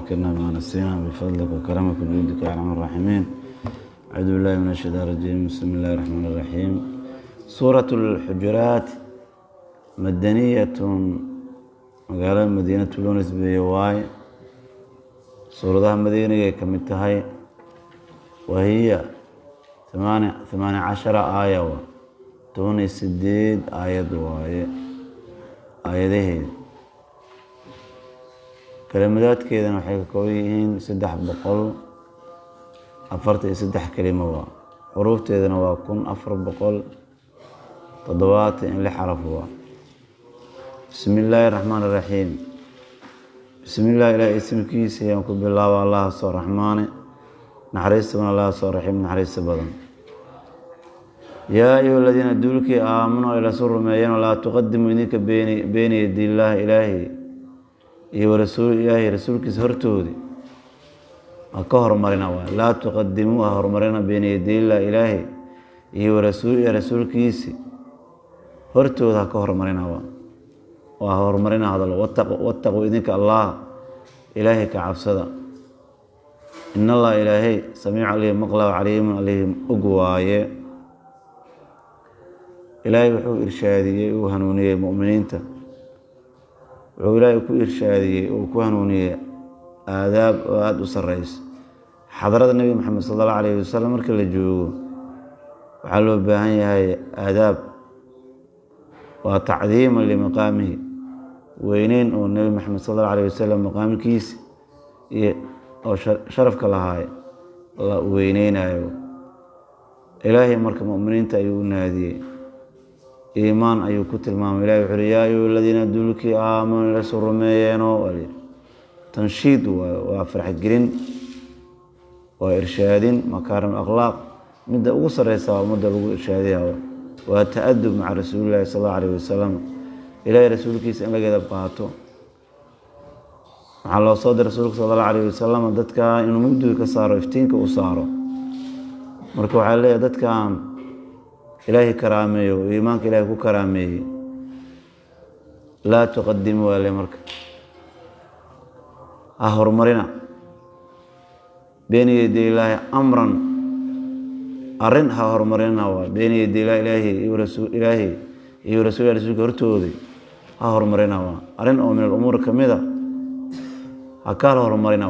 ذكرنا ما نسينا بفضلك وكرمك وجودك يا أرحم الراحمين. أعوذ بالله من الشيطان الرجيم. بسم الله الرحمن الرحيم. سورة الحجرات مدنية مقالة مدينة تونس بيواي. سورة مدينة كمتهاي وهي 18 آية تونس سديد آية واي آياته كلمات كذا نحكي كويين 346 كلمة حروف تذا نواكون 400 تضوات اللي حرفوا. بسم الله الرحمن الرحيم. بسم الله إلى اسم كيسي ينكب بالله والله صار الرحمن نحرس من الله صار الرحيم نحرس بدن. يا أيها الذين دولك آمنوا إلى سر ميان ولا تقدموا إنك بين يدي الله إلهي ورسول إلهي رسولك سهرتودي أكهر مرنا لا تقدموا أهر مرنا بين يدي الله إلهي ورسول رسولك يسي هرتود أكهر مرنا وأهر مرنا هذا واتقوا إذنك الله إلهي كعبسدا إن الله إلهي سميع عليهم مقلع عليهم عليهم أقواي إلهي وحو إرشادية وهنونية مؤمنين وحو إلهي وكو إرشادية وكو هنونية آداب وآد وسرعيس حضرات النبي محمد صلى الله عليه وسلم مركل الجوغو وحلو بهاي هاي آداب وتعظيما لمقامه وينين والنبي محمد صلى الله عليه وسلم مقام كيس أو شرف كالهاي الله وينين أيوه إلهي مركب مؤمنين تأيو ناديه إيمان أيو كتل مام إلهي وحري يا أيها الذين دولك آمنوا لسر ميانو تنشيد وفرح الجرين وإرشاد مكارم الأخلاق مدى أقصر يساوى مدى إرشادها وتأدب مع رسول الله صلى الله عليه وسلم إلهي رسولك يسأل لك إذا بقاته مع الله صادر رسولك صلى الله عليه وسلم دتك إنه مبدو كساره افتينك وصاره مركو عليه دتك إلهي كرامي وإيمانك إلهي كو كرامي لا تقدموا على مرك أهر مرنا بين يدي الله أمرا أرن أهر مرنا بين يدي الله إلهي ورسول إلهي ورسول رسولك ورتودي أهر مرنا أرن أو من الأمور كمذا أكال أهر مرنا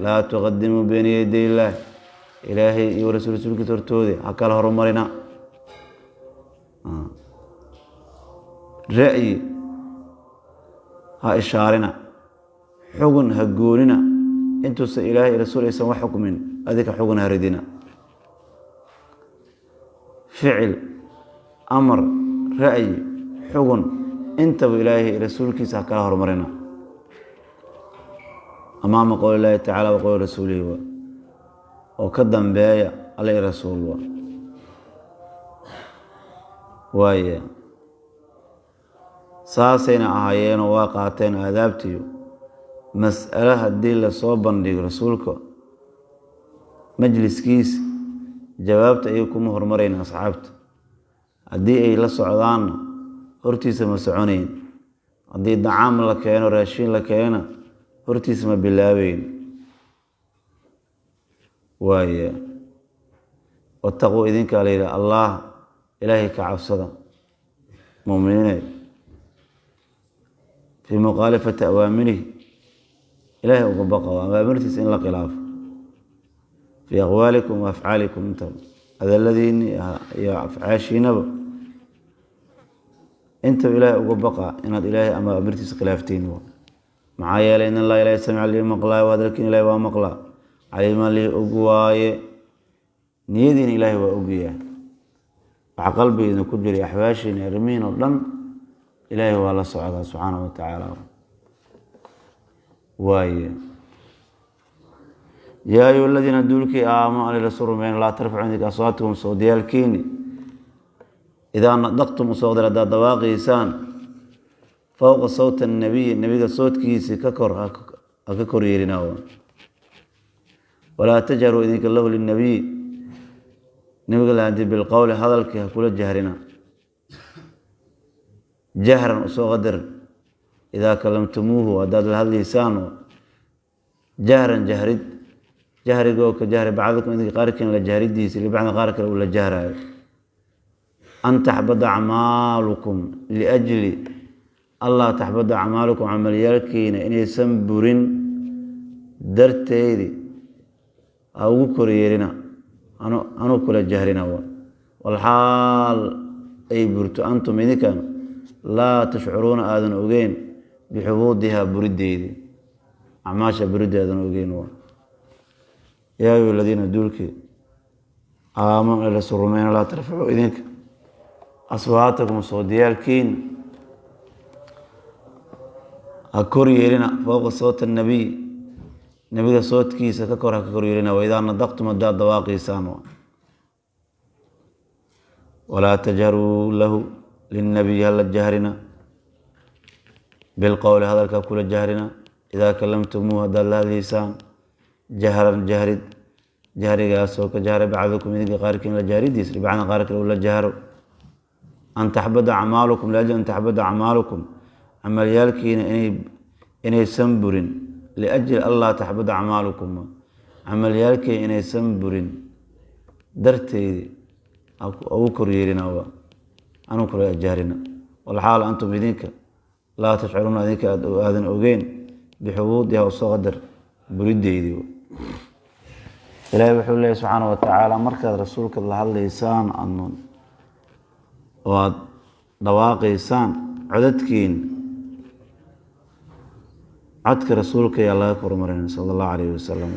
لا تقدموا بين يدي الله إلهي ورسول رسولك ورتودي أكال أهر مرنا رأي ها إشارنا حقن هجوننا أنتو إلهي رسول يسوى حكم أذيك حقن هردنا فعل أمر رأي حقن أنت وإلهي رسولك ساكله مرنا أمام قول الله تعالى وقول رسوله وقدم بآية عليه رسول الله waaye saasayna ahaayeen oo waa qaateen aadaabtiyo mas'alo haddii lasoo bandhigo rasuulka majliskiisa jawaabta ayay kuma hormarayna asxaabta haddii ay la socdaanna hortiisa ma soconayn haddii dacaam la keeno raashiin la keena hortiisa ma bilaabayn waaye wattaquu idinkaa la yidhaha allah إلهي كعبصدا مؤمنين في مخالفة أوامره إلهي وقبقى وأمرتس إن لا خلاف في أقوالكم وأفعالكم أنتم هذا الذي يفعاشين أنتم إلهي وقبقى إن إلهي أما أمرتس خلافتين معايا لأن الله إلهي سمع لي مقلا وأدركني إلهي ومقلا علم لي أقواي نيدين إلهي وأقوياه وعقلبي إذا كجري أحواشي نرمين والله إلهي والله سبحانه وتعالى واي يا أيها الذين دولك آمنوا على رسول من لا ترفعوا عندك أصواتهم صوتي الكيني إذا نطقتم صوت لدى دواقي إنسان فوق صوت النبي صوت كيسي ككر يرناوا ولا تجهروا إذنك الله للنبي نبي عندي بالقول هذا الكه كل جهرنا جهرا وصو غدر إذا كلمتموه وداد هذا لسانه jahran jahrid jahrigoo ka jahri bacdikum idinka qaarkiin la jahridiisa libacdi qaar kale uu la jahraayo an taxbada acmaalukum liajli allah taxbada acmaalukum camalyaalkiina inaysan burin darteedii ha ugu koryeelina anuu kula jahrina walxaal ay burto antum idinkan laa tashcuruuna aadan ogeyn bixubuudihaa burideedii acmaasha buriddeedan ogeyn yaa ayuha aladiina duulkii aamanu ilasu rumayna laa tarfacuu idinka aswaatakum soodiyaalkiin ha kor yeelina fowqa soota nabiy nebiga soodkiisa ka kor ha ka kor yeelina waidaa nadaqtum haddaad dawaaqiisaan walaa tajharuu lahu linnabiy hala jahrina bilqowli hadalkaa kula jahrina idaa kalamtumuu haddaad la hadlaysaan jahran jahrid jahrigaasoo ka jahra bacdikum idinka qaarkiin la jahridiisa libacdan qaar kale uu la jahro an taxbada acmaalukum liajli an taxbada acmaalukum camalyaalkiina inaysan burin liajli allah taxbada acmaalukum camalyaalkiina inaysan burin darteedii ugu koryeelina anuu kula jahrina walxaal antum idinka laa tashcuruuna idinka aadan ogeyn bixubuudiha usoo qadar burideydii ilaahay wuxuu leeyahy subxaana wa tacaala markaad rasuulka la hadlaysaan oo aada dhawaaqaysaan codadkiin codka rasuulka ayaa laga kormarin sala allahu calayhi wasalam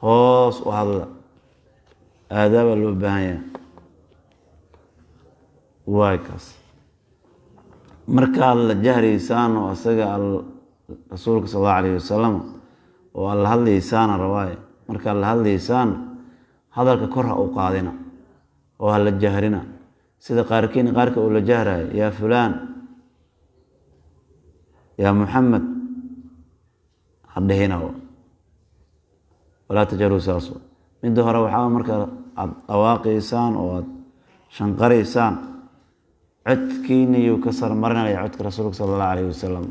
hoos u hadla aadaabaa loo baahan yahay waay kaas markaad la jahraysaan oo asaga rasuulka sal allahu calayhi wasalam oo aad la hadlaysaana rabaaye markaad la hadlaysaan hadalka kor ha u qaadina oo ha la jahrina sida qaarkiin qaarka uu la jahrayo yaa fulaan yaa muxamed ha dhehina walaa tajaruu saaso midda hore waxaa marka aada dhawaaqaysaan oo aada shanqaraysaan codkiiniyuu ka sarmarinaya codka rasuulka sala allahu calayhi wasalam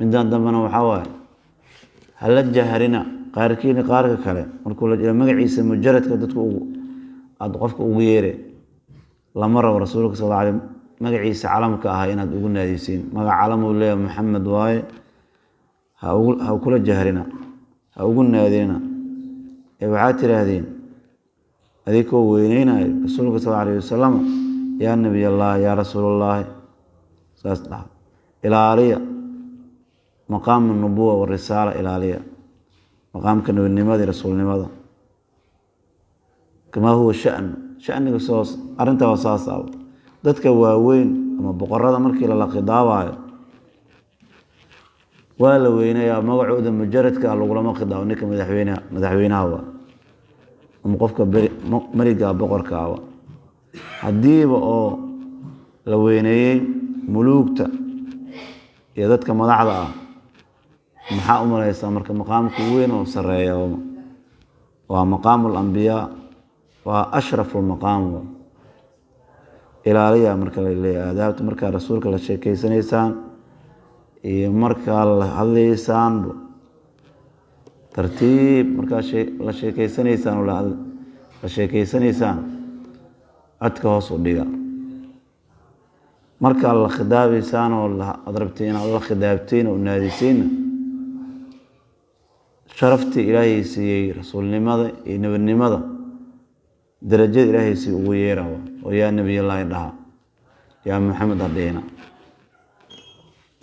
middan dambena waxaa waaye hala jahrina qaarkiina qaarka kale markuu magaciisa mujaradka dadku aada qofka ugu yeere lama rabo rasuulka sal alla alay magaciisa calamka ahaa inaad ugu naadisiin magac calamuu leeyahay maxamed waaye ha kula jahrina ha ugu naadinina ee waxaad tiraahdeen adikoo weyneynayo rasuulka sal alla alayh wasalam yaa nabiy allah yaa rasuulullaahi saas dhaha ilaaliya maqaamu nubuwa warisaala ilaaliya maqaamka nebinimada iyo rasuulnimada kamaa huwa shaniga arrintaa waa saasaaba dadka waaweyn ama boqorada markii lala khidaabayo waa la weynayaa magacooda mujaradka lagulama khidaabo ninka madaxweynaha ama qofka meliga boqorka haddiiba oo la weyneeyey muluugta iyo dadka madaxda maxaa u malaysaa marka maqaamka weyn oo sareeya waa maqaamu alambiyaa waa ashrafu lmaqaam ilaaliya marka laleeyahay aadaabta markaa rasuulka la sheekeysanaysaan iyo markaa la hadlaysaan tartiib markaa la sheekeysanaysaan codka hoos u dhiga markaa la khidaabaysaan oo aad rabtiin inaad la khidaabtiin oo naadisiinna sharaftii ilaahay siiyey rasuulnimada iyo nebinimada darajada ilaahay sii ugu yeerawa oo yaa nebiyallaahi dhaha yaa maxamed hadhihina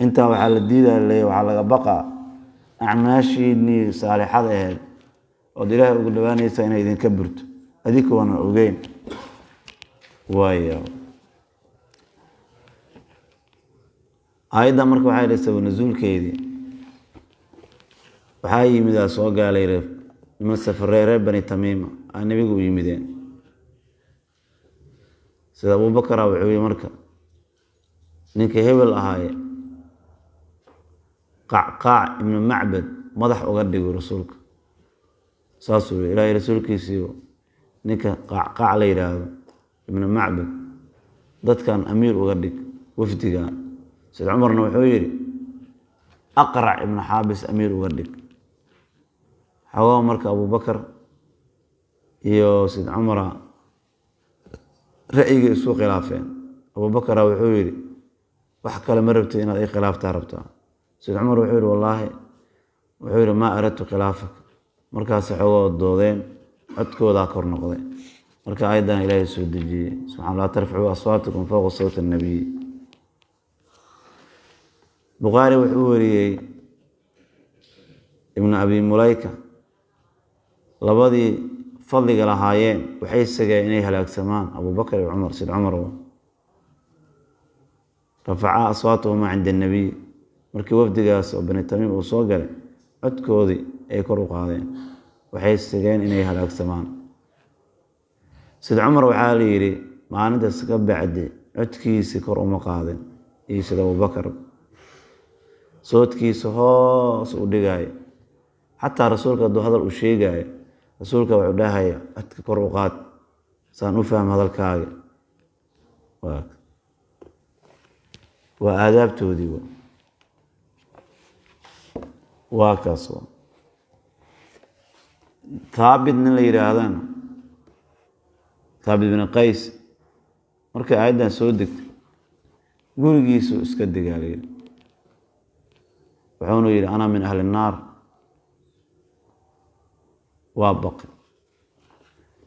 intaa waxaa la diidaa leeya waxaa laga baqaa acmaashiinii saalixada ahayd ood ilaahay ugu dhawaanaysaa inay idinka burto adinkoona ogeyn waaya aayadda marka waxay dhahaysa nasuulkeedii waxaa yimidaa soo gaalay niman safarey reer bani tamiima aa nebigu u yimideen sida abubakara wuxuu yihi marka ninka hebel ahaaye qacqaac ibnu macbad madax uga dhigo rasuulka saasuu yihi ilaahay rasuulkiisiiyo ninka qacqaac la yidhaahdo ibnu macbad dadkan amiir uga dhig wafdigan sayd cumarna wuxuu yidhi Aqrac ibn Xaabis amiir uga dhig. Xawaa marka Abubakar iyo Sayd Cumar ra'yiga isu khilaafeen. Abubakar wuxuu yiri wax kale ma rabtay inaad ay khilaaftaa rabtaa. Sayd Cumar wuxuu yiri wallaahi wuxuu yiri ma aradtu khilaafak. Markaas xawaa doodeen codkooda kor noqday. Marka aydan Ilaahay soo dejiyay subhanallahi tarfa'u aswaatukum fawqa sawti an-nabiy. Bukhari wuxuu wariyay ibn Abi Mulayka labadii fadliga lahaayeen waxay sageen inay halaagsamaan Abubakar iyo Cumar. Sayd Cumar rafaca aswaatuhuma 'inda an-nabiy markii wafdigaas oo Bani Tamiim uu soo galay codkoodii ay kor u qaadeen waxay sageen inay halaagsamaan. Sayd Cumar waxaa la yiri maalintaas ka bacdi codkiisa kor uma qaadin iyo Sayd Abubakar صوتkiisa hoos u dhigay xataa rasuulka haduu hadal u sheegay rasuulka wuxuu dhahay codka kor u qaad saan u fahmo hadalkaaga. waa aadaabtoodii waa kaas. Thaabit nin la yiraahdana Thaabit bin Qays markay aayadan soo degtay gurigiisu iska degaalay. wuxuuna yiri ana min ahli an-naar waa baqi.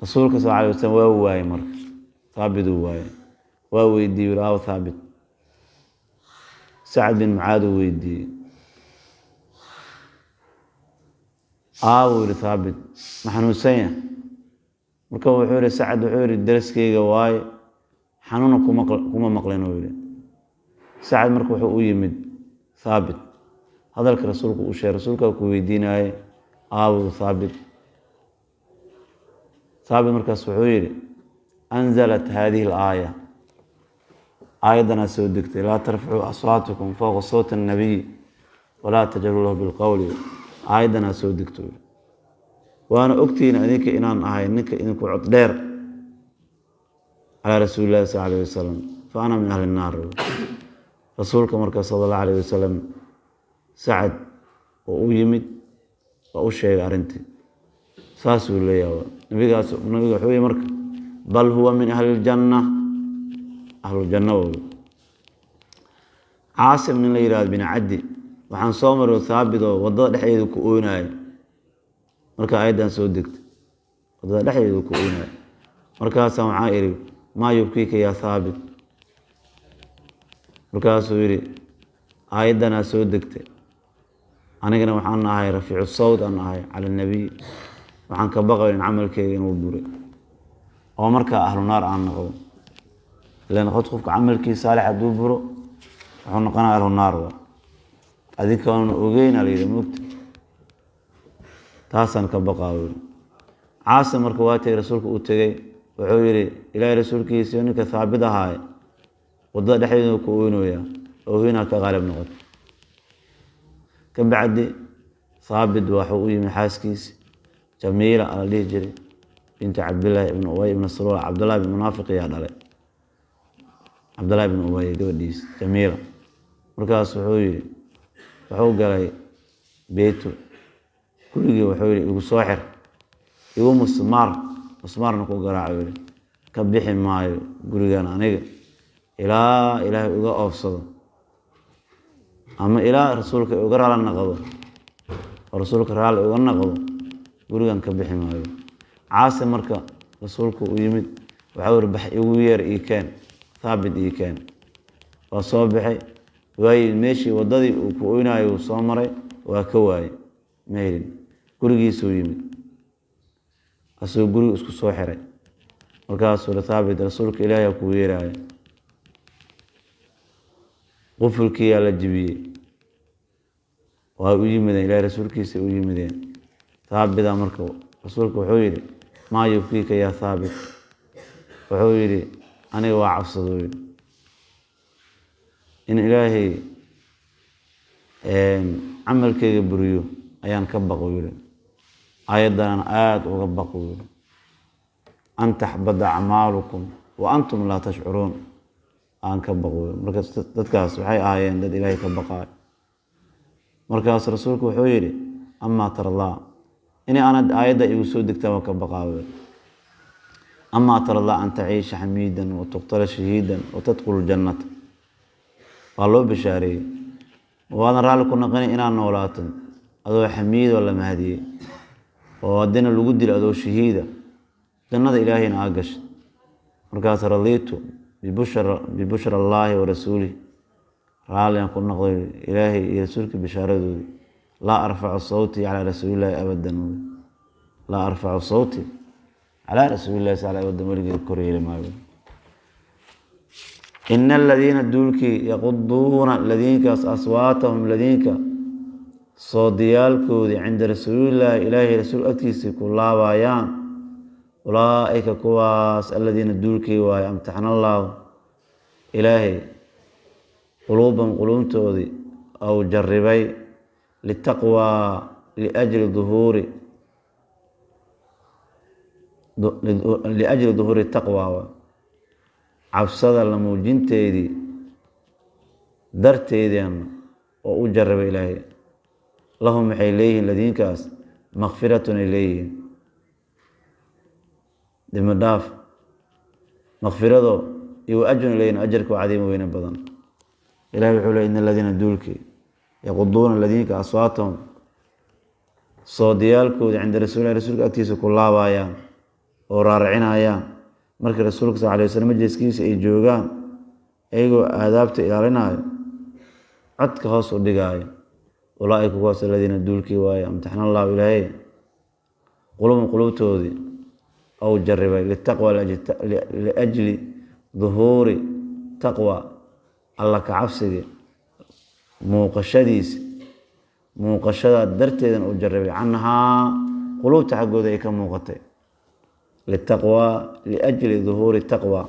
Rasuulka sallallahu alayhi wasallam waa waayay marka Thaabit waa weydiiyay raaw Thaabit. Sa'd bin Mu'aad weydiiyay yiri Thaabit ma xanuunsan marka wuxuu yiri Sa'd wuxuu yiri daraskayga waay xanuuna kuma maqleen oo yiri. Sa'd marka wuxuu u yimid Thaabit hadalka rasuulku uu sheegay rasuulka ku weydiinay Thaabit markaas wuxuu yiri anzalat hadhihi al-aaya aayadana soo degtay la tarfa'u aswaatukum fawqa sawti an-nabiy wa la tajharu lahu bil qawli. aayadana soo degtay waana ogtiin adinka inaan ahay ninka idinku cod dheer ala rasuulillaah sallallahu alayhi wasallam fa ana min ahli an-naar. rasuulka markaas sallallahu alayhi wasallam Sa'd oo u yimid oo u sheegay arintii saas uu leeyahay. nabiga wuxuu yiri marka bal huwa min ahli al-jannah ahlu Caasim nin la yiraahdo bin Adi waxaan soo maray Thaabit oo wadada dhexdeeda ku ooynay marka aydan soo degtay wadada dhexdeeda ku ooynay markaas waxaan iri ma yubkika ya Thaabit markaas uu yiri ayadana soo degtay anigana waxaan ahay rafiicu sawt aan ahay cala nabiy waxaan ka baqay in amalkayga inuu buray oo marka ahlu naar aan noqdo leen qofka amalkiisa saalix haduu buro wuxuu noqonayaa ahlu naar adinkaan ogeyn aliyay mugti taasan ka baqaayo. Caasim marka waa tagay rasuulku uu tagay wuxuu yiri ilaahay rasuulkiisa ninka Thaabit ahaay wadada dhexdeeda ku ooynooya oo hina ka qalab noqdo. ka bacdi Thaabit wuxuu u yimid xaaskiisa Jamiila al-Hijri binti Abdullah ibn Ubay ibn Salul. Abdullah ibn Munaafiq yaa dhalay Abdullah ibn Ubay gabadhiis Jamiila. markaas wuxuu yiri wuxuu galay beetu gurigii wuxuu yiri igu soo xir igu musmaarna ku garaacay ka bixi maayo gurigan aniga ilaa Ilaahay uga oofsado ama ilaa rasuulka uga raali noqdo rasuulka raali uga noqdo gurigan ka bixi maayo. Caasim marka rasuulku u yimid waxa uu bax igu yeer ii keen Thaabit ii keen waa soo baxay way meeshii wadadii uu ku ooynayo soo maray waa ka waayay meelin gurigiisa u yimid asoo guriga isku soo xiray markaas uu Thaabit rasuulka Ilaahay ku yeeray qofulkii la jibiyay waa u yimideen Ilaahay rasuulkiisa u yimideen. Thaabit marka rasuulku wuxuu yiri ma yufika ya Thaabit wuxuu yiri aniga waa cabsaday in Ilaahay amalkayga buriyo ayaan ka baqay ayadan aad uga baqay an tahbada a'maalukum wa antum la tash'urun aan ka baqay. marka dadkaas waxay ahaayeen dad Ilaahay ka baqay markaas rasuulku wuxuu yidhi amaa tardaa inay aanad aayadda igu soo degtaan waa ka baqaawe amaa tardaa an taciisha xamiidan wa tuqtala shahiidan wa tadkhulu ljannata waa loo bishaareeyey waadan raalli ku naqani inaad noolaato adoo xamiidoo la mahadiyey oo haddina lagu dilo adoo shahiida jannada ilaahayna aa gashay markaas radiitu bibushra allaahi wa rasuulih raallian ku noqday ilaahay iyo rasuulka bishaaradoodii laa arfacu sawtii calaa rasuulillaahi abadan laa arfacu sawtii calaa rasuulillahi sal abadan weligeed kor yeeli maayo ina aladiina duulkii yaquduuna ladiinkaas aswaatahum ladiinka soodiyaalkoodii cinda rasuulillaahi ilaahay rasuul agtiisii ku laabayaan ulaa'ika kuwaas aladiina duulkii waaye amtaxna allaahu ilaahay quluuban quluubtoodii ou jarribay litaqwaa liajli duhuuri taqwaa cabsada la muujinteedii darteediana oo u jarribay ilaahay lahum waxay leeyihiin ladiinkaas makfiratun ay leeyihiin dembi dhaaf makfirado iyo ajrun leeyihin ajarka waa cadiimo weyne badan ilahi wuxuu leey ina aladiina duulkii yaquduuna ladiinka aswaatahum soodiyaalkoodii cinda rasuulillahi rasuulka agtiisa ku laabayaan oo raaracinayaan markii rasuulka sal alay waslm majliskiisa ay joogaan iyagoo aadaabta ilaalinayo codka hoos u dhigaayo ulaaika kuwaas aladiina duulkii waaye amtaxna allahu ilaahay quluuban quluubtoodii ou jarribay litaqwa liajli duhuuri taqwa alla ka cabsigii muuqashadaa darteedan uu jarribay canhaa quluubta xaggooda ay ka muuqatay litaqwa liajli duhuuri taqwa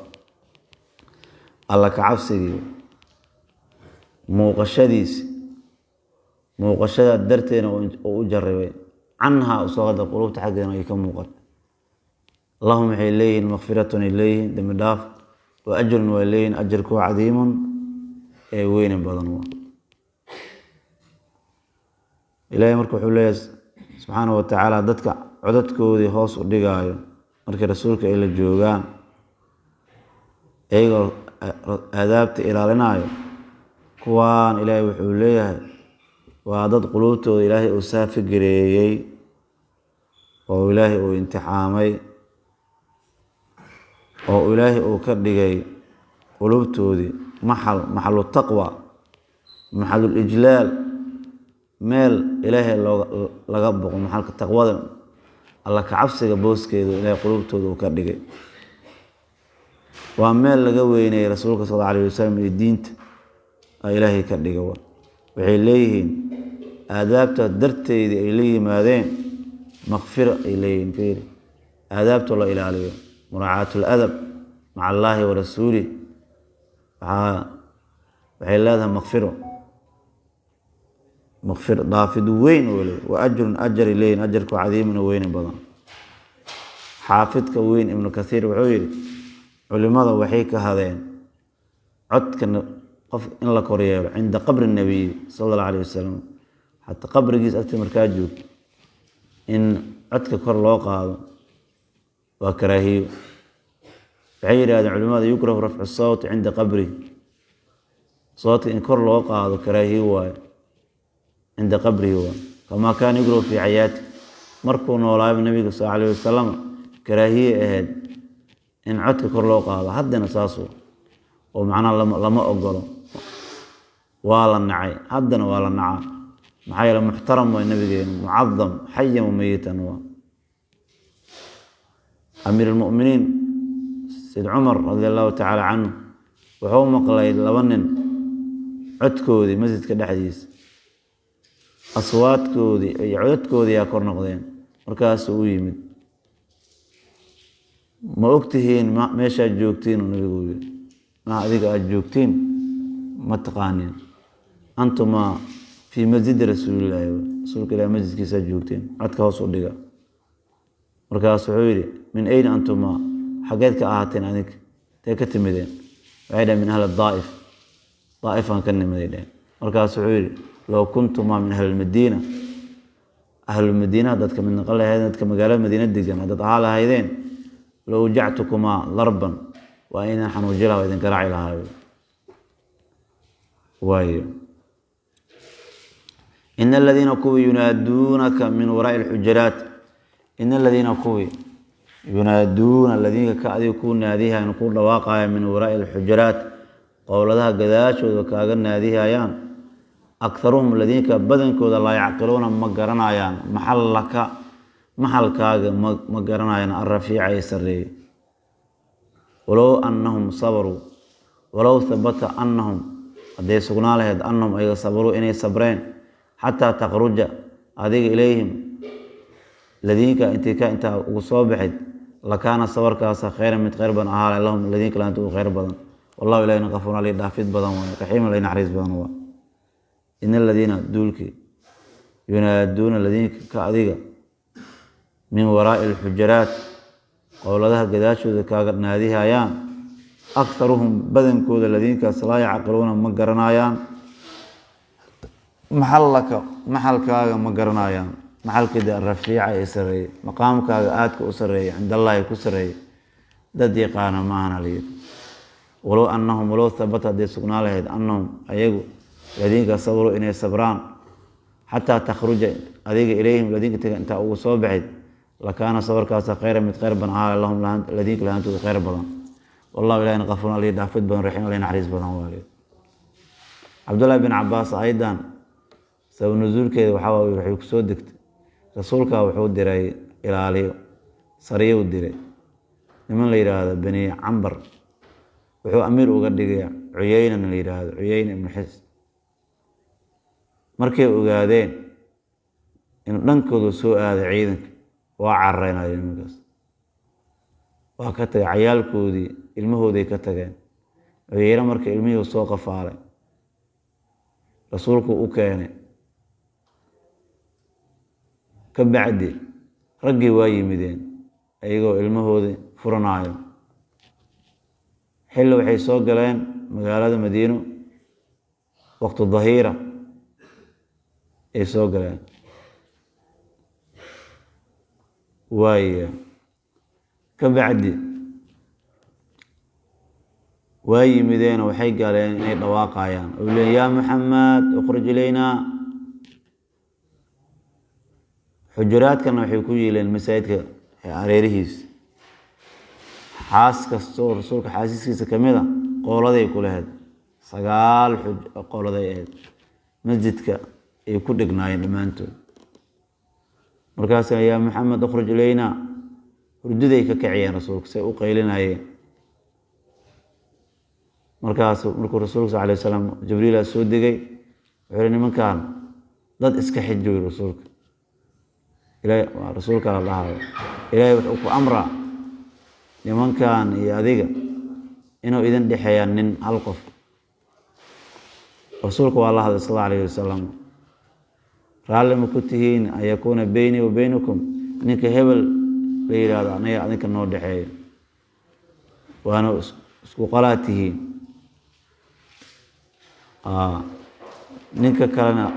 alla ka cabsigii muuqashadaa darteedna uu u jarribay canhaa usoo qadar quluubta xaggeedana ay ka muuqatay allahum waxay leeyihiin makfiratun ay leeyihiin dembi dhaaf wa ajrun waa leeyihiin ajarku waa cadiimun ee weyne badan waa ilaahay marka wuxuu leeyahay subxaanahu wa tacaala dadka codadkoodii hoos u dhigaayo markii rasuulka ay la joogaan iyagoo aadaabta ilaalinayo kuwaan ilaahay wuxuu leeyahay waa dad quluubtooda ilaahay uu saafi gareeyey oo ilaahay uu imtixaamay oo ilaahay uu ka dhigay quluubtoodii maxalu taqwa maxalul ijlaal meel ilaahay laga boqo maxalka taqwada alla ka cabsiga booskeedu ilaahay quluubtooda uu ka dhigay waa meel laga weynayay rasuulka sal alla alayh wasalam iyo diinta aa ilaahay ka dhiga waxay leeyihiin aadaabta darteedii ay la yimaadeen makfiro ay leeyihiin fiiri aadaabta la ilaaliyo muraacaatu ladab maca allaahi wa rasuulih waxay leedahay makfiro dhaafid weyn oo le wa ajrun ajari leeyihin ajarku cadiimuna weyne badan xaafidka weyn ibnu kathiir wuxuu yidhi culimada waxay ka hadeen codka qof in la koryeelo cinda qabri nabiy sala allahu alayh wasalam xataa qabrigiis agti markaa joogto in codka kor loo qaado waa karaahiyo waxay yidhahdeen culimada yukrahu rafcu sawt cinda qabri sawtka in kor loo qaado karaahiyo waayo cinda qabrihi waa kamaa kaana yukrahu fii xayaati markuu noolaayba nabiga sal alayh wasalam karaahiye ahayd in codka kor loo qaado haddana saasu oo macnaha lama ogolo waa la nacay haddana waa la nacaa maxaa yeele muxtaram waa nabigeenu mucadam xayan wa meyitan waa amiir almu'miniin sayd cumar radi allahu tacaala canhu wuxuu maqlay laba nin codkoodii masjidka dhexdiisa aswaadkoodii iyo codadkoodii yaa kor noqdeen markaasuu u yimid ma ogtihiin meeshaad joogtiin uu nabigu yiri ma adiga aad joogtiin ma taqaaniin antumaa fii masjidi rasuulillaahi rasuulka ilaah masjidkiisaad joogteen codka hoos u dhiga markaas wuxuu yidhi min ayna antumaa xaggeed ka ahaateen adig tee ka timideen waxay dhaheen min ahli daa'if daa'ifaan ka nimiday dheheen markaas wuxuu yidhi لو كنتما من أهل المدينة أهل المدينة دتك من نقل هذا دتك مقالة مدينة دجنا دت أهل هذين لو جعتكما ضربا وأين حنوجلها وإذا كرعي لها واي إن الذين كوي ينادونك من وراء الحجرات إن الذين كوي ينادون الذين كأذي يكون ناديها نقول واقع من وراء الحجرات قول لها قداش وكاغن ناديها يان أكثرهم الذين كبدن كود الله يعقلون مقرنا يان محل كاغ مقرنا يان الرفيع يسري ولو أنهم صبروا ولو ثبت أنهم قد يسقنا لهذ أنهم أي صبروا إني صبرين حتى تخرج هذه إليهم الذين أنت وصوبحت لكان صبر كاسا خيرا من خير بن أهل لهم الذين لا أنتم خير بدن والله إلينا غفور عليه دافد بدن ورحيم علينا عريس بدن إن الذين دولك ينادون الذين كأذيك من وراء الحجرات قول لها قداش ذكاء ناديها أيام أكثرهم بدن كود الذين كسلا يعقلون مقرنا أيام محل كاغا مقرنا أيام محل كده الرفيع يسري مقام كاغا آتك أسري عند الله يكسري دديقانا معنا لي ولو أنهم ولو ثبت دي سقنا لهد أنهم أيقوا الذين صبروا إني صبران حتى تخرج أذيك إليهم الذين أنت أوصوا بعد لكان صبر كاسا خيرا من خير بن عال اللهم الذين لا أنتم خير بدن والله إلهنا غفور عليه دافد بن رحيم علينا عريس بدن والي عبد الله بن عباس أيضا سبب نزول كذا وحاول يروح يكسود دكت رسولك وحود دراي إلى عليه صريه ودراي لمن اللي هذا بني عنبر وحو أمير وقدق عيينا اللي هذا عيينا بن حسن markay ogaadeen in dhankoodu soo aaday ciidanka waa carreynayeen markaas waa ka tagay cayaalkoodii ilmahooday ka tageen ciidana marka ilmihii soo qafaalay rasuulku u keenay ka bacdi raggii waa yimideen ayagoo ilmahoodii furanaayo xilli waxay soo galeen magaalada Madiino waqti dhahiira ay soo galeen waaya ka bacdi waa yimideen waxay galeen inay dhawaaqayaan oo leeyahay yaa Muhammad ukhruj ilayna xujuraadkana waxay ku yeeleen masaajidka areerihiis xaas kastoo rasuulka xaasiskiisa kamid ah qooladay ku lahayd 9 qooladay ahayd masjidka ay ku dhignaayeen dhamaantood markaas yaa Muhammad ukhruj ilayna hurdiday ka kaciyeen rasuulka say u qaylinayeen markaas markuu rasuulka sallallahu alayhi wasallam jibriil soo degay wuxuu nimankan dad iska xijooy rasuulka ilaahay rasuulka Allah ilaahay wuxuu ku amra nimankan iyo adiga inuu idin dhixeeyaan nin hal qof rasuulka Allah sallallahu alayhi wasallam raalli ma ku tihiin ay yakuna bayni wa baynakum ninka hebel leeyraada anay adinka noo dhaxeeyo waana isku qalaatihiin ninka kalena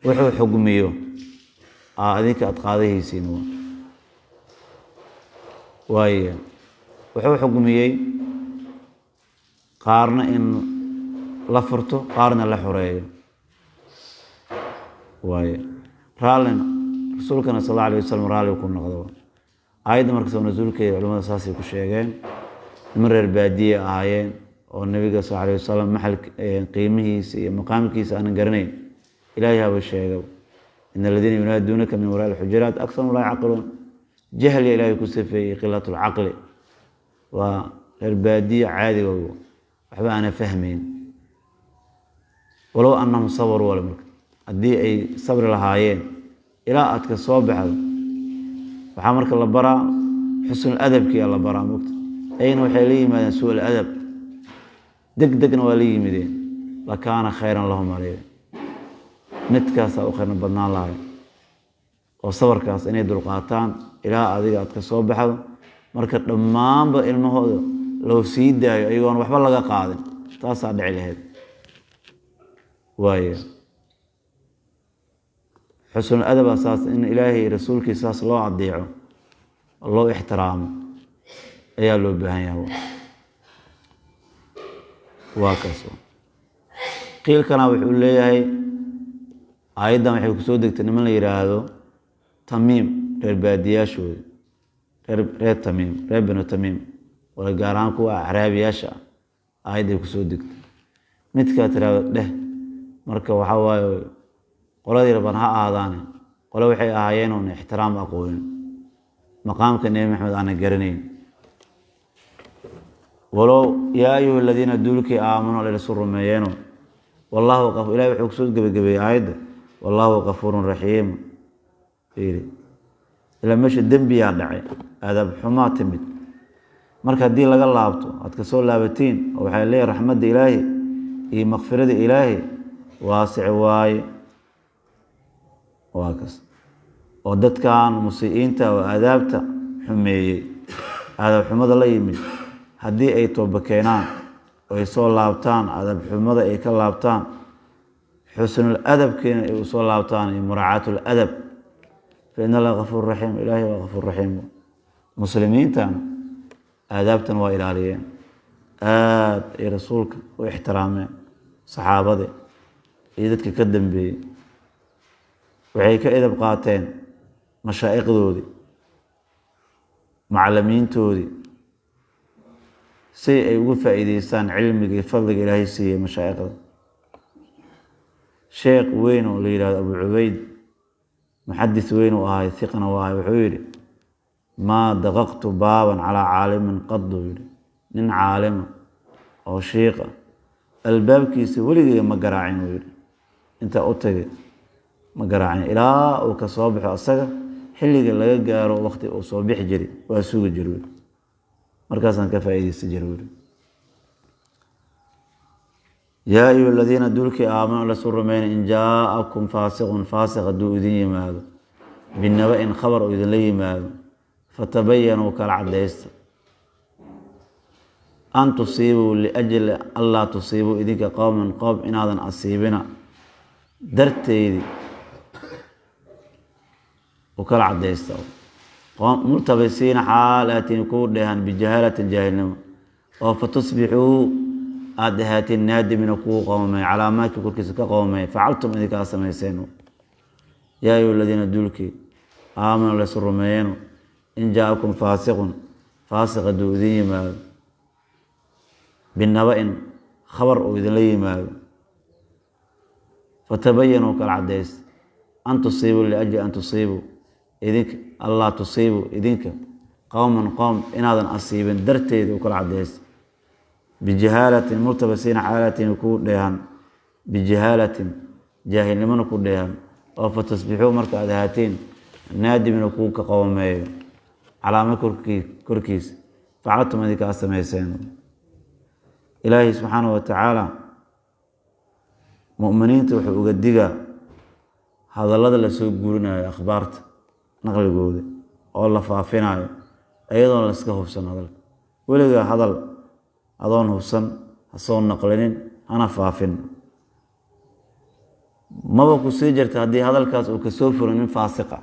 wuxuu xugmiyo adinka ad qaadaysiin waaye wuxuu xugmiyay qaarna in la furto qaarna la xoreeyo waaye raalina rasuulkana sallallahu alayhi wasallam raali ku noqdo ayada markii soo nasuulkeeda culimada saasi ku sheegeen in reer baadiye ahaayeen oo nabiga sallallahu alayhi wasallam maxal qiimihiisa iyo maqaamkiisa aan garanayn ilaahay haba sheego in alladina yunaadunaka min wara'i al-hujurat aktharu la yaqilun jahl ilaahay ku safay qillatul aqli wa reer baadiye caadi waxba aan fahmeyn walaw annahum sabaru wala mulk haddii ay sabri lahaayeen ilaa aad ka soo baxdo waxaa marka la baraa xusn adabkii la baraa mugta ayna waxay la yimaadeen su'aal adab degdegna waa la yimideen la kaana khayran lahum alayhi midkaas oo khayran badnaan lahayd oo sabarkaas inay dulqaataan ilaa adiga aad ka soo baxdo marka dhammaanba ilmahooda loo sii daayo ayagoon waxba laga qaadin taasaa dhici lahayd waaye xusnul adab asaas in ilaahay rasuulkiisaas loo adeeco loo ixtiraamo ayaa loo baahan yahay waa kaas qiilkana wuxuu leeyahay aayaddan waxay ku soo degtay niman la yiraahdo Tamiim reer baadiyaashooda reer Tamiim reer Banu Tamiim wala gaar ahaan kuwa Acraabiyaasha aayadday ku soo degtay midka tiraado dheh marka waxa waaye qoladii raban ha aadaan qolo waxay ahaayeen oo ixtiraam aqoon maqaamka Nabi Maxamed aan garanayn walow yaa ayyuhal ladina dulki aamanu la surmeeyeen wallahu ghafur ilaahi wuxuu soo gabagabay aayada wallahu ghafurun rahiim ila meesha dambiya dhacay adab xumaa timid marka hadii laga laabto aad ka soo laabatiin waxay leeyahay raxmadda ilaahi iyo maghfirada ilaahi waasic waaye waakas oo dadkan musiiinta oo adaabta xumeeyay adab xumada la yimid hadii ay tooba keenaan oo ay soo laabtaan adab xumada ay ka laabtaan xusnul adabkeena ay soo laabtaan iyo muraacatul adab fa inna la ghafur rahiim ilaahi waa ghafur rahiim muslimiinta adabtan waa ilaaliyeen aad ay rasuulka u ixtiraameen saxaabada iyo dadka ka dambeeyay waxay ka edab qaateen mashaayikhdoodii macallimiintoodii si ay ugu faa'iideystaan cilmiga iyo fadliga ilaahay siiyay mashaayikhda sheekh weyn oo la yiraahdo Abu Ubayd muhaddis weyn oo ahay thiqna waa wuxuu yiri ma daqaqtu baaban ala caalimin qad nin caalim oo sheekh albaabkiisa waligeey ma garaacin yiri inta u tagay ma garaacin ilaa uu ka soo baxo asaga xilliga laga gaaro waqti uu soo bixi jiray waa suuga jiray markaasaan ka faa'iideysan jiray yaa ayyuhal ladina dulki aamanu la surmeeyeen in jaaءakum faasiqun faasiq duu idin yimaado binaba'in khabar oo idin la yimaado fatabayyanu kala cadaysta an tusiibu liajli alla tusiibu idinka qawman qawm inaadan asiibina darteedi وكل عديسته ملتبسين حالات كودهن بجهالة جاهلهم وفتصبحوا أدهات النادي من قومي على ما كل كسك قومي فعلتم إذا كاسميسينو يا أيها الذين دولكي آمنوا لسرمينو إن جاءكم فاسق دودي ما بالنبأ خبر أذن لي ما فتبينوا كالعديس أن تصيبوا لأجل أن تصيبوا إذنك الله تصيبوا إذنك قوم إن هذا أصيب درتيد وكل عديس بجهالة مرتبسين حالة يكون لهن بجهالة جاهل من يكون لهن فتصبحوا مركز هاتين نادي من يكون كقومي على ما كركيس فعلتم هذيك أسميسين إلهي سبحانه وتعالى مؤمنين توحوا قدقا هذا الله اللي سوق قولنا أخبارت نقل جودة الله فافينا أيضا لسكه حسن هذا ولقى هذا أظن حسن حصون نقلين أنا فافين ما بقول سيجرت هذا الكاس وكسوفر من فاسقة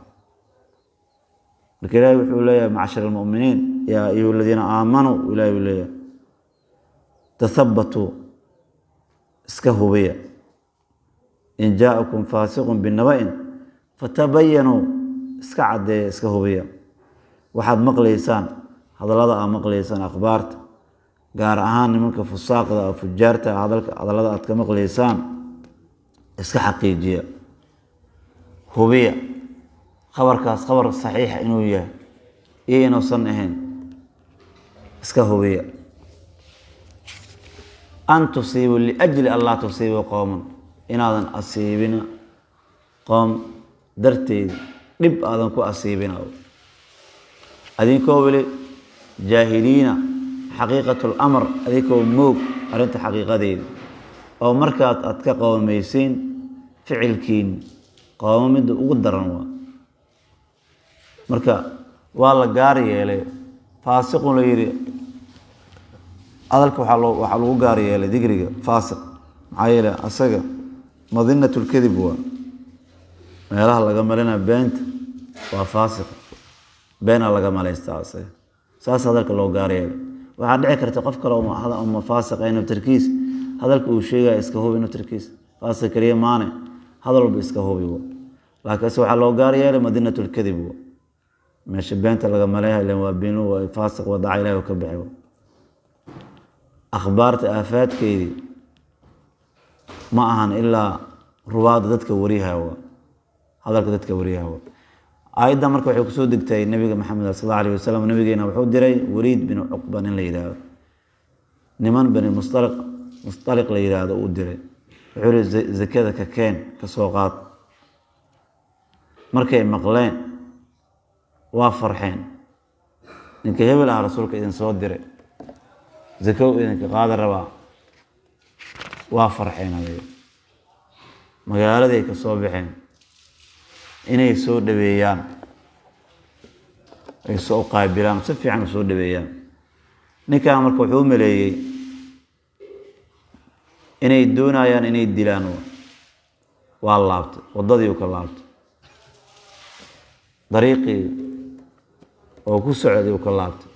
لكن لا يقول يا معشر المؤمنين يا أيها الذين آمنوا ولا يقول تثبتوا اسكهوا بيا إن جاءكم فاسق بالنبأ فتبينوا اسكعد اسكهوبيا واحد مقليسان هذا لا مقليسان أخبارت قار أهان منك فساق أو فجارت هذا لا أتك مقليسان اسك حقيقية هوبيا خبر كاس خبر صحيح إنه إياه إيه نوصلنهن اسكهوبيا أن تصيبوا لأجل الله تصيبوا قوما إن هذا أصيبنا قوم درتي لب هذا كو أصيبنا هذين كوبلي جاهلين حقيقة الأمر هذين كو موك أرنت حقيقة دي أو مركات أتك قوميسين فعل كين قوم مد وقدرنوا مركا والله قاري يلي فاسق ليري هذاك وحلو قاري يلي ذكري فاسق عيلة أسقى مظنة الكذب هو meelaha laga malina beenta waa faasiq beena laga malaystaa saas hadalka loo gaaryeelo waxaa dhici karta qof kale uma faasiq aynu tarkiis hadalka uu sheegaya iska hubi inuu tarkiis faasiq kaliya maane hadal walba iska hubi laakiin waxaa loo gaaryeelay madinatul kadib meesha beenta laga maleeyahay ilaan waa beenu waa faasiq wadaca ilaahay ka bixi akhbaarta aafaadkeedii ma ahan ilaa ruwaada dadka wariyaha hadalka dadka wariyaha aayadda marka waxay kusoo degtay nabiga maxamed sallallahu alayhi wasallam nabigeena wuxuu diray waliid bin uqba in la yiraahdo niman bani mustaliq la yiraahdo uu diray wuxuu yiri zakada ka keen ka soo qaad markay maqleen waa farxeen ninka hebel ah rasuulka idin soo diray zakaw idinka qaada rabaa waa farxeen magaaladay ka soo baxeen inay soo dhaweeyaan ay soo qaabilaan si fiican soo dhaweeyaan ninka marka wuxuu maleeyay inay doonayaan inay dilaan waa laabtay wadadii uu ka laabtay dariiqii oo ku socday uu ka laabtay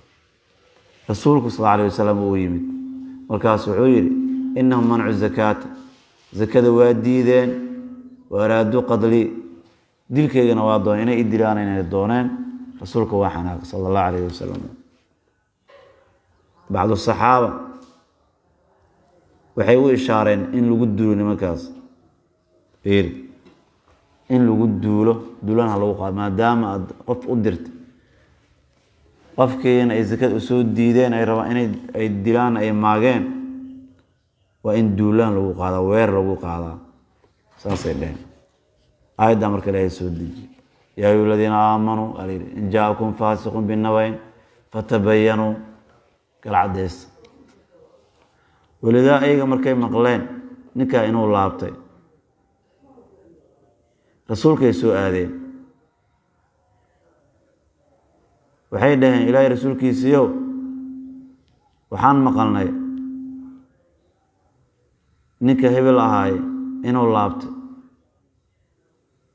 rasuulku sallallahu alayhi wasallam uu yimid markaas wuxuu yiri innahum man'u zakata zakada waa diideen waraadu qadli dilkeegana waa doon inay dilaan inay dooneen rasuulku waa xanaaq sallallahu alayhi wasallam bacdu saxaaba waxay u ishaareen in lagu duulo nimankaas in lagu duulana lagu qaado maadaama aad qof u dirtay qofkiina ay zakad u soo diideen ay rabaan inay dilaan ay maageen waa in duulaan lagu qaada weer lagu qaada saasay dheen aayadda marka ilaahay soo deji yaa ayyuhalladhiina aamanuu in jaakum faasiqun binnabayn fatabayyanu kala cadeys walidaa ayaga markay maqleen ninkaa inuu laabtay rasuulkay soo aadeen waxay dhaheen ilaahay rasuulkiisiiyow waxaan maqalnay ninka hebel ahaay inuu laabtay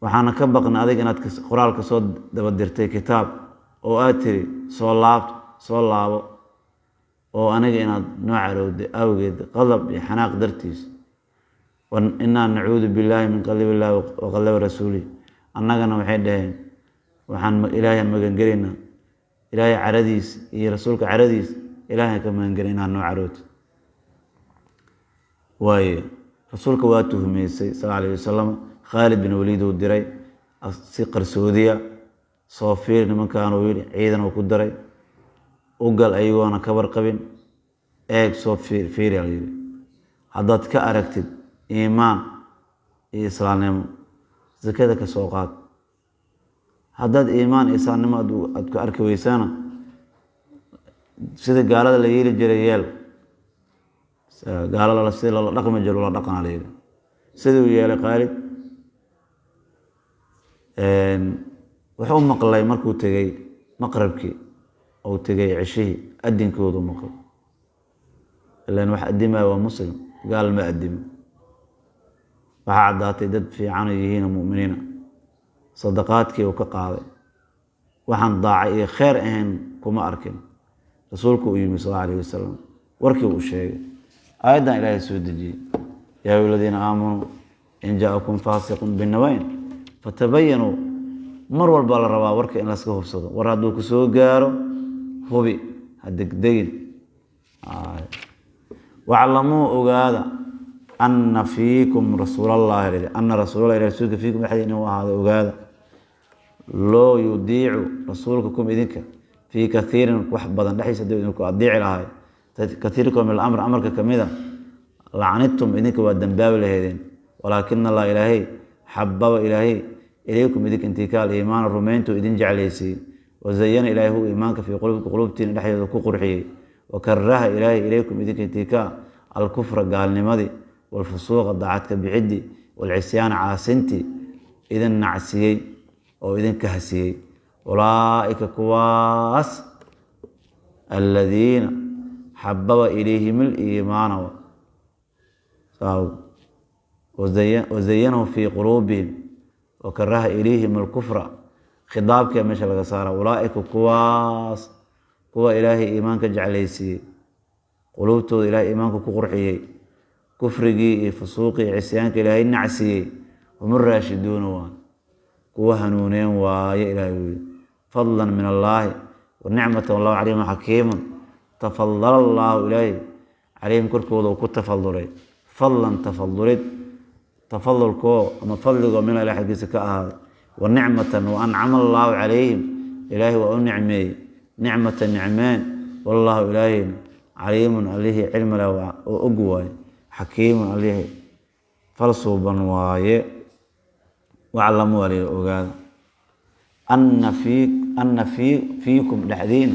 waxaana ka baqnay adig inaad qoraalka soo daba dirtay kitaab oo aad tiri soo laabo oo aniga inaad noo carowday awgeed qadab iyo xanaaq dartiis innaa nacuudu billaahi min qadabi illaahi wa qadabi rasuulih annagana waxay dhaheen waxaan ilaahay magangelaynaa ilaahay caradiis iyo rasuulka caradiis ilaahay ka magangelaynaa inaad noo carowtid waaye rasuulka waa tuhmeysay sallallahu alayhi wasallam Khalid bin Walid uu diray si qarsoodiya soo fiir nimankaan uu yiri ciidan uu ku diray ugal ayagoona ka warqabin eeg soo fiir yiri haddaad ka aragtid iimaan iyo islaamnimo zakada ka soo qaad haddaad iimaan iyo islaamnimo aad ku arki weysana sida gaalada la yeeli jiray yeel gaalada la sida la dhaqmi jiray la dhaqan leeyahay sidoo yeelay Khalid wuxuu maqlay markuu tagay maqrabkii oo tagay cishii adinkoodu maqlay ilaan wax adima waa muslim gaal ma adim waxa cadaatay dad fiican yihiin muuminiina sadaqaadkii uu ka qaaday waxaan daacay iyo khayr ahayn kuma arkin rasuulku uu yimi sallallahu alayhi wasallam warkii uu sheegay aayadan ilaahay soo dejiyay yaa ayyuhalladhiina aamanuu in jaakum faasiqun binnabayn fatabayyanu mar walba la rabaa warka in la iska hubsado war hadduu ku soo gaaro hubi ha degdegin waclamuu ogaada anna fiikum rasuulallahi anna rasuulallahi rasuulka fiikum axad inuu ahaado ogaada loo yudiicu rasuulkakum idinka fii kathiirin wax badan dhexdiisa hadduu idinku adeeci lahay kathiirkum min alamr amarka ka mida lacnidtum idinka waa dambaabi lahaydeen walaakina allah ilaahay xababa ilaahay ilaykum idinka intikaal iimaan rumayntu idin jeclaysay wazayana ilaahay hu iimaanka fii qulubikum qulubtiin dhexdeeda ku qurxiyay wakaraha ilaahay ilaykum idinka intikaal alkufra gaalnimadii walfusuuqa daacadka bixidii walcisyaana caasintii idin nacsiyey oo idin kahasiyey ulaa'ika kuwaas aladiina xababa ilayhim aliimaana wazayanahu fii quluubihim وكره إليهم الكفر خضابك يا مشى لغسارة أولئك كواس كوا إلهي إيمانك جعليسي قلوبته إلهي إيمانك كقرحي كفرقي فسوقي عسيانك إلهي النعسي هم الراشدون كوا هنونين ويا إلهي فضلا من الله ونعمة الله عليهم حكيم تفضل الله إلهي عليهم كركوض وكنت تفضلي فضلا تفضلت تفضل كو أما تفضل من الله حقيسك هذا ونعمة وأنعم الله عليهم إلهي وأنعمي نعمة نعمان والله إلهي عليم عليه علم له وأقوى حكيم عليه فلصوبا واي واعلموا عليه الأوغاد أن فيكم لحدين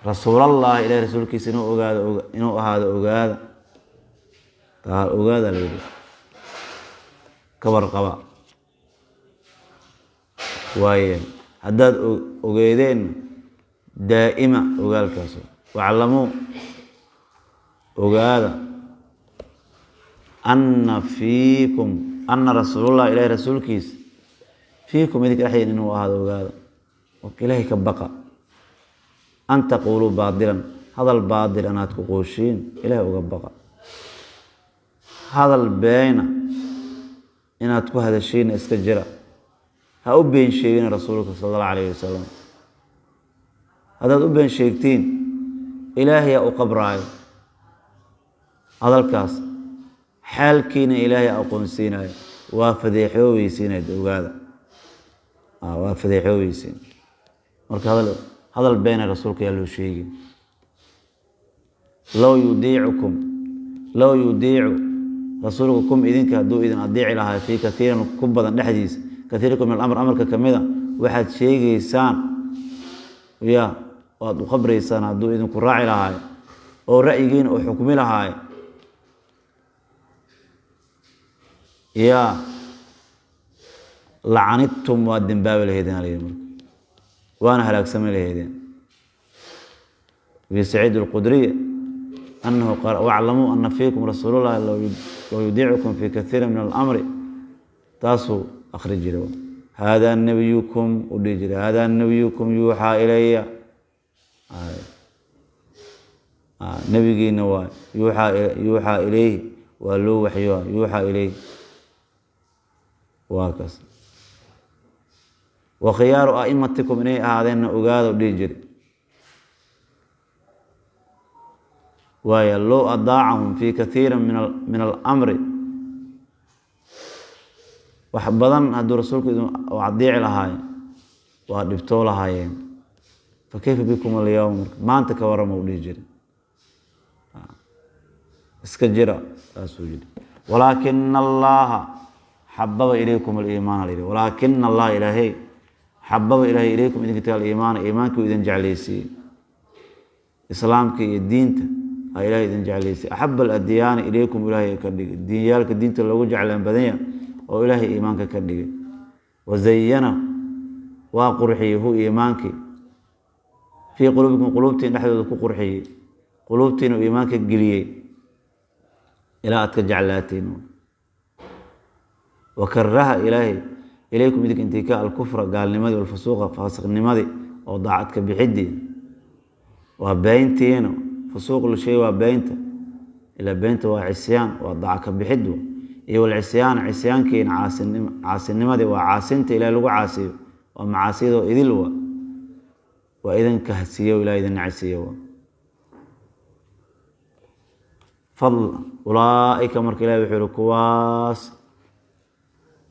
رسول الله إلى رسولك إنه أوغاد إنه هذا أوغاد تعال أوغاد عليه كبر قبا واي هداد أوغيدين دائما أوغال كاسو وعلموا أوغاد أن فيكم أن رسول الله إلى رسولك فيكم إذك أحيان إنه هذا أوغاد وكلاه كبقى أن تقولوا باطلا هذا الباطل أنا تقوشين إلهي أغبقى هذا البين إن أتكو هذا الشيء استجرى هأبين شيئين رسولك صلى الله عليه وسلم هذا أبين شيئتين إلهي أقبرعي هذا الكاس حال كين إلهي أقنسينا وافذيحوي سينا دوغادا وافذيحوي سين مرك هذا البين رسولك يلو شيء لو يضيع رسولكم إذن كهدو إذن أضيع لها في كثير كبضا نحديث كثيركم من الأمر أمرك كمذا واحد شيء إنسان ويا وخبر إنسان هدو إذن كراعي لها أو رأيين أو حكم لها يا لعنتم وادن باب الهدين عليهم وأنا هلاك سمي الهدين في سعيد القدرية أنه قال واعلموا أن فيكم رسول الله لو يضيعكم في كثير من الأمر تاسو أخرج له هذا نبيكم وديجري هذا نبيكم يوحى إلي نبي نوى يوحى إليه ولو وحيوه يوحى إليه واكس وخيار أئمتكم إني هذين أقاد وديجري ويلو أضاعهم في كثير من الأمر وحبضا هدو رسولك وعضيع لهاي وعدفتو لهاي فكيف بكم اليوم ما أنت كورم وديجري اسكجرا أسوجد ولكن الله حبب إليكم الإيمان ولكن الله إلهي حبب إليكم إذن كتاب الإيمان إيمانك إذن جعليسي إسلامك الدين إلهي إذن جعليسي أحب الأديان إليكم إلهي كدق ديالك الدين لو جعلان بدنيا وإلهي إيمانك كدق وزينا وقرحيه إيمانك في قلوبكم قلوبتين نحن قرحيه قلوبتين وإيمانك قليه إلى أتكجعلاتين وكره إلهي إليكم إذك انتكاء الكفر قال لماذا والفسوق فاسق لماذا وضاعتك بحدي وبينتين فسوق الشيء وبينت إلى بينت وعسيان وضاعك بحده إيه والعسيان عسيان كين عاسن لماذا وعاسنت إلى لغو عاسي ومعاسيده إذلوا وإذن كهسيه وإلى إذن عسيه فضل أولئك مرك الله بحلو كواس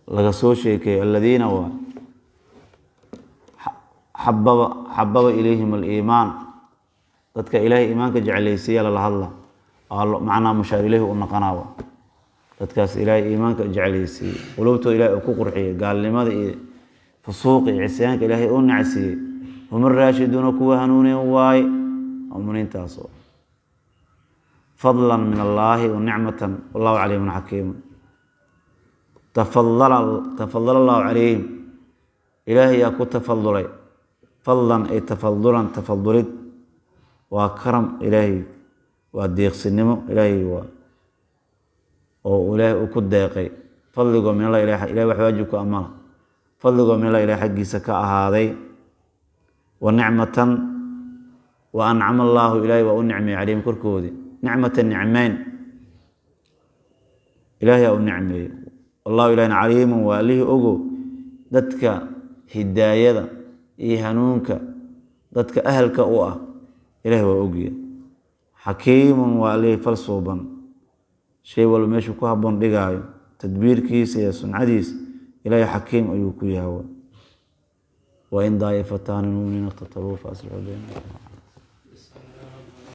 لغسوشيك الذين حبب إليهم الإيمان ذاتك إلهي إيمانك جعليسي لله معنى مشار إليه ونقناوة ذاتك إلهي إيمانك جعليسي قلوبته إلهي أكوكرحي قال لماذا فسوقي عسيانك إلهي أنعسي هم الراشدون كوهنون واي ومنين تاسو فضلا من الله ونعمة والله عليم حكيم تفضل الله عليهم إلهي أكو تفضلي فضلا أي تفضلت وكرم إلهي وديق سنمو إلهي وإلهي أكو ديقي fadligoo min allah ilahay wax waajibku amala fadligoo min allah ilahay xaggiisa ka ahaaday wa nicmatan wa ancama allaahu ilaahay waa u nicmeeyey calayhim korkoodii nicmatan nicmeyn ilaahay aa u nicmeeyey wallahu ilahina caliimun waa allihii ogo dadka hidaayada iyo hanuunka dadka ahalka u ah ilaahay waa ogya xakiimun waa allihii fal suuban shay walba meeshuu ku habboon dhigaayo tadbiirkiisa iyo suncadiisa ilaahay xakiim ayuu ku yahay wain daa'ifataani mu'miniina iqtataluu fa aslixuu baynahuma